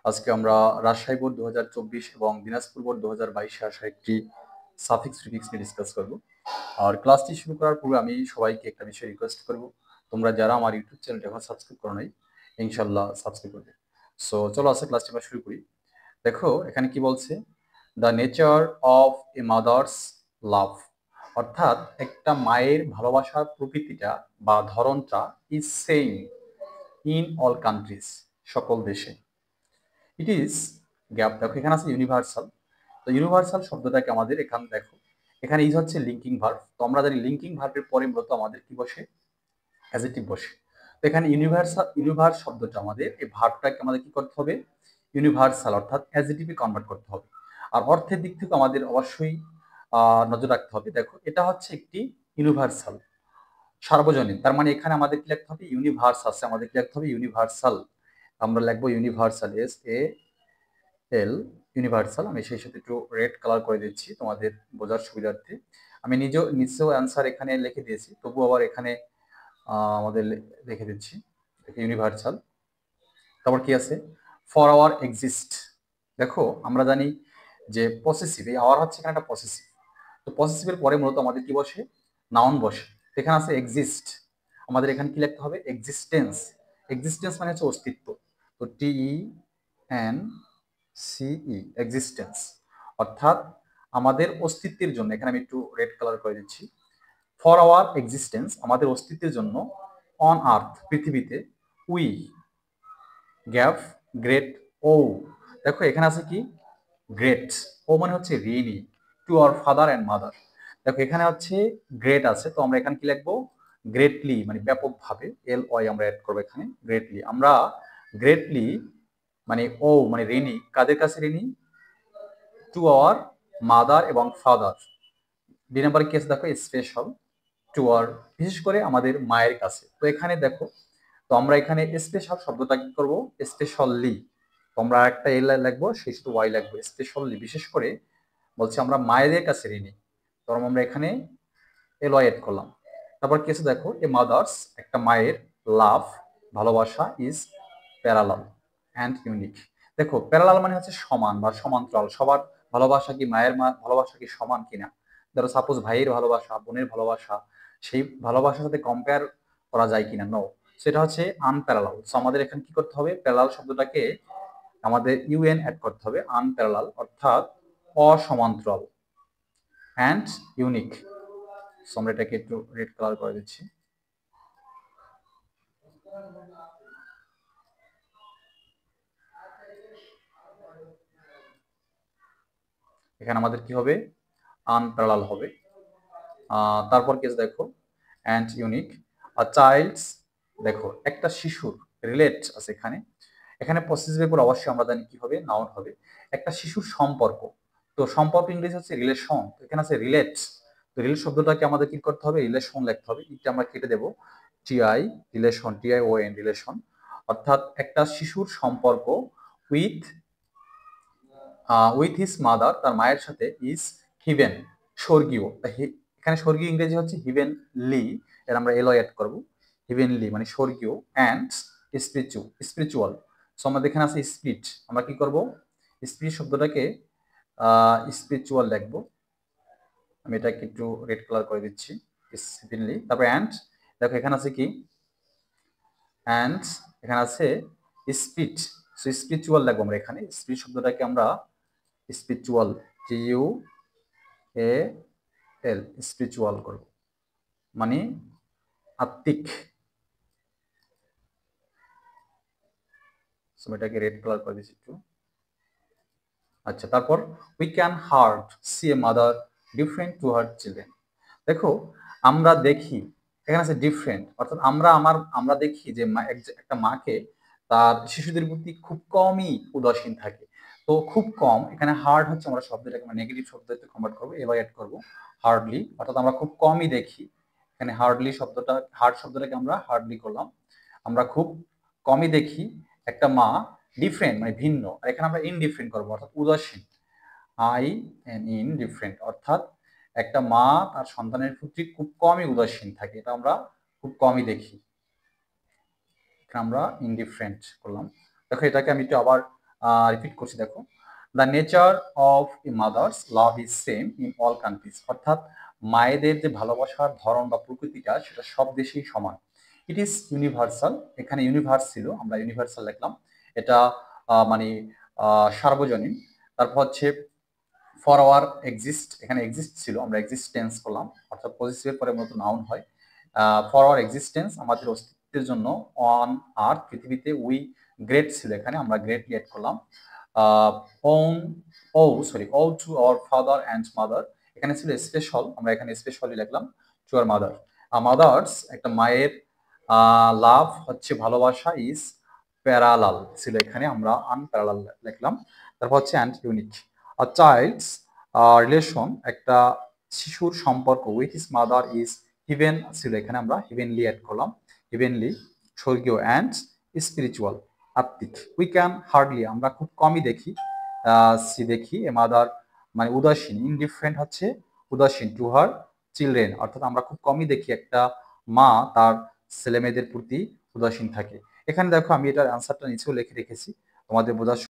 আজকে আমরা রাজশাহী বোর্ড 2024 এবং দিনাজপুর বোর্ড 2022 আসা একটি সাফিক্স প্রিফিক্স নিয়ে ডিসকাস করব। আর ক্লাসটি শুরু করার পূর্বে আমি সবাইকে একটা বিষয় রিকোয়েস্ট করব, তোমরা যারা আমার ইউটিউব চ্যানেলটা এখন সাবস্ক্রাইব করো নাই, ইনশাল্লাহ সাবস্ক্রাইব করবে। সো চলো আজকে ক্লাসটি আমরা শুরু করি। দেখো এখানে কি বলছে, the nature of a mother's love, অর্থাৎ একটা মায়ের ভালোবাসার প্রকৃতিটা বা ধরনটা is same in all countries, সকল দেশে। ইট ইজ গ্যাপ, দেখো এখানে আছে ইউনিভার্সাল। তো ইউনিভার্সাল শব্দটাকে আমাদের এখানে দেখো, এখানে ইজ হচ্ছে লিঙ্কিং ভার্ব। তো আমরা জানি লিঙ্কিং ভার্বের পরে মূলত আমাদের কি বসে, অ্যাডজেক্টিভ বসে। তো এখানে ইউনিভার্স শব্দটা আমাদের এই ভার্বটাকে আমাদের কি করতে হবে, ইউনিভার্সাল অর্থাৎ অ্যাডজেক্টিভে কনভার্ট করতে হবে। আর অর্থের দিক থেকে আমাদের অবশ্যই নজর রাখতে হবে। দেখো এটা হচ্ছে একটি ইউনিভার্সাল, সার্বজনীন। তার মানে এখানে আমাদের কি লিখতে হবে, ইউনিভার্স আছে, আমাদের কি লিখতে হবে ইউনিভার্সাল। আমরা লিখবো ইউনিভার্সাল, এল, ইউনিভার্সাল। আমি সেই সাথে একটু রেড কালার করে দিচ্ছি তোমাদের বোঝার সুবিধার্থে। আমি নিজেও অ্যান্সার এখানে লিখে দিয়েছি, তবু আবার এখানে আমাদের লিখে দিচ্ছি ইউনিভার্সাল। তারপর কি আছে, ফর আওয়ার এক্সিস্ট। দেখো আমরা জানি যে পসেসিভ, এই আওয়ার হচ্ছে এখানে একটা পসেসিভ। তো পসেসিভের পরে মূলত আমাদের কি বসে, নাউন বসে। এখানে আছে এক্সিস্ট, আমাদের এখানে কি লিখতে হবে, এক্সিস্টেন্স। এক্সিস্টেন্স মানে হচ্ছে অস্তিত্ব। তো TENCE, এক্সিস্টেন্স, অর্থাৎ আমাদের অস্তিত্বের জন্য। এখানে আমি একটু রেড কালার করে দিচ্ছি। ফর আওয়ার এক্সিস্টেন্স, আমাদের অস্তিত্বের জন্য, অন আর্থ, পৃথিবীতে, উই গ্যাভ গ্রেট ও। দেখো এখানে আছে কি, গ্রেট ও মানে হচ্ছে ঋণী two our father and mother. দেখো এখানে হচ্ছে গ্রেট আছে, তো আমরা এখানে কি লিখবো, গ্রেটলি মানে ব্যাপকভাবে, LY আমরা অ্যাড করবো এখানে, গ্রেটলি। আমরা গ্রেটলি মানে ও মানে ঋণী, কাদের কাছে ঋণী, টু আওয়ার মাদার এবং ফাদার। দুই নম্বরে কেস দেখো স্পেশাল, টু আওয়ার, বিশেষ করে আমাদের মায়ের কাছে। তো এখানে দেখো, তো আমরা এখানে স্পেশাল শব্দটা কি করবো, স্পেশালি। তো আমরা একটা এল লিখবো, সেই সাথে ওয়াই লিখবো, স্পেশালি বিশেষ করে বলছি আমরা মায়েদের কাছে ঋণী। তখন আমরা এখানে LY এড করলাম। তারপর কি আছে দেখো, এ মাদার্স, একটা মায়ের, লাভ ভালোবাসা, ইজ প্যারালাল অ্যান্ড ইউনিক। দেখো প্যারালাল মানে হচ্ছে সমান বা সমান্তরাল। সবার ভালোবাসা কি, মায়ের ভালোবাসা কি সমান কিনা। ধরো সাপোজ ভাইয়ের ভালোবাসা, বোনের ভালোবাসা, সেই ভালোবাসার সাথে কম্পেয়ার করা যায় কিনা, নো, সেটা হচ্ছে আনপ্যারালাল। সো আমাদের এখানে কি করতে হবে, প্যারালাল শব্দটাকে আমাদের UN অ্যাড করতে হবে, আনপ্যারালাল অর্থাৎ অসমান্তরাল, অ্যান্ড ইউনিক। সো আমরা এটাকে একটু রেড কালার করে দিচ্ছি। এখানে আমাদের কি হবে, আনপ্যারালাল হবে। তারপর কেস দেখো, অ্যান্ড ইউনিক। আর চাইল্ডস, দেখো একটা শিশুর, রিলেট আছে এখানে। এখানে পসেসিভের পর অবশ্যই আমরা জানি কি হবে, নাউন হবে। একটা শিশুর সম্পর্ক, তো সম্পর্ক ইংরেজি হচ্ছে রিলেশন, এখানে আছে রিলেট। তো রিলেট শব্দটাকে আমাদের কি করতে হবে, রিলেশন লিখতে হবে, এটা আমরা কেটে দেবো, TI, রিলেশন, TION, রিলেশন। অর্থাৎ একটা শিশুর সম্পর্ক উইথ হিজ মাদার, তার মায়ের সাথে, ইজ হিভেন, স্বর্গীয়। এখানে স্বর্গীয় ইংরেজি হচ্ছে হিভেনলি, এর আমরা LY অ্যাড করবো, হিভেনলি মানে স্বর্গীয়, অ্যান্ড স্পিরিচুয়াল। সো আমাদের এখানে আছে স্পিরিট, আমরা কি করব, স্পিরিট শব্দটাকে স্পিরিচুয়াল লিখবো। আমি এটাকে একটু রেড কালার করে দিচ্ছি, হিভেনলি। তারপর অ্যান্ড, দেখো এখানে আছে কি, অ্যান্ড এখানে আছে স্পিরিট। সো স্পিরিচুয়াল লিখবো আমরা এখানে, স্পিরিট শব্দটাকে আমরা স্পিরিচুয়াল, TUAL, স্পিরিচুয়াল করব, মানে আত্মিক। এটাকে রেড কালার করে দিচ্ছি একটু। আচ্ছা, তারপর we can hard see a mother different to her children. দেখো আমরা দেখি, এখানে আছে ডিফারেন্ট, অর্থাৎ আমরা দেখি যে একটা মাকে তার শিশুদের প্রতি খুব কমই উদাসীন থাকে। তো খুব কম, এখানে হার্ড হচ্ছে, আমরা শব্দটাকে আমরা নেগেটিভ শব্দতে কনভার্ট করবো, এবার অ্যাড করবো হার্ডলি, অর্থাৎ আমরা খুব কমই দেখি। এখানে হার্ডলি শব্দটা, হার্ড শব্দটাকে আমরা হার্ডলি করলাম, আমরা খুব কমই দেখি একটা মা, ডিফারেন্ট মানে ভিন্ন, আর এখানে আমরা ইনডিফারেন্ট করবো, অর্থাৎ উদাসীন, ইনডিফারেন্ট, অর্থাৎ একটা মা তার সন্তানের প্রতি খুব কমই উদাসীন থাকে, এটা আমরা খুব কমই দেখি, আমরা ইনডিফারেন্ট করলাম। দেখো এটাকে আমি একটু আবার রিপিট করছি, দেখো। The nature of a mother's love is same in all countries, অর্থাৎ মায়েদের যে ভালোবাসার ধরন বা প্রকৃতিটা সেটা সব দেশেই সমান। ইট ইজ ইউনিভার্সাল, এখানে ইউনিভার্স ছিল, আমরা ইউনিভার্সাল লিখলাম। এটা মানে সার্বজনীন। তারপর হচ্ছে ফর আওয়ার এক্সিস্ট, এখানে এক্সিস্ট ছিল, আমরা এক্সিস্টেন্স করলাম, অর্থাৎ পজিটিভের পরে মূলত নাউন হয়। ফর আওয়ার এক্সিস্টেন্স, আমাদের অস্তিত্বের জন্য। অন আর্থ, পৃথিবীতে। উই গ্রেট ছিল, এখানে আমরা গ্রেটলি এড করলাম। Own oh sorry owe to our father and mother, এখানে ছিল স্পেশাল, আমরা এখানে স্পেশালি লিখলাম টু আওয়ার মাদার। মাদার্স, একটা মায়ের লাভ হচ্ছে ভালোবাসা, ইজ প্যারালাল ছিল, এখানে আমরা আনপ্যারালাল লিখলাম। তারপর হচ্ছে and unique. A child's relation, একটা শিশুর সম্পর্ক with his mother is heaven ছিল, এখানে আমরা হিভেনলি অ্যাড করলাম। হিভেনলি স্বর্গীয়, অ্যান্ড স্পিরিচুয়াল আত্মিক। উই ক্যান হার্ডলি, আমরা খুব কমই দেখি, দেখি এ মাদার মানে উদাসীন, ইনডিফারেন্ট হচ্ছে উদাসীন, টু হার চিলড্রেন, অর্থাৎ আমরা খুব কমই দেখি একটা মা তার ছেলে মেয়েদের প্রতি উদাসীন থাকে। এখানে দেখো আমি এটার অ্যান্সারটা নিচেও লিখে রেখেছি তোমাদের বোঝার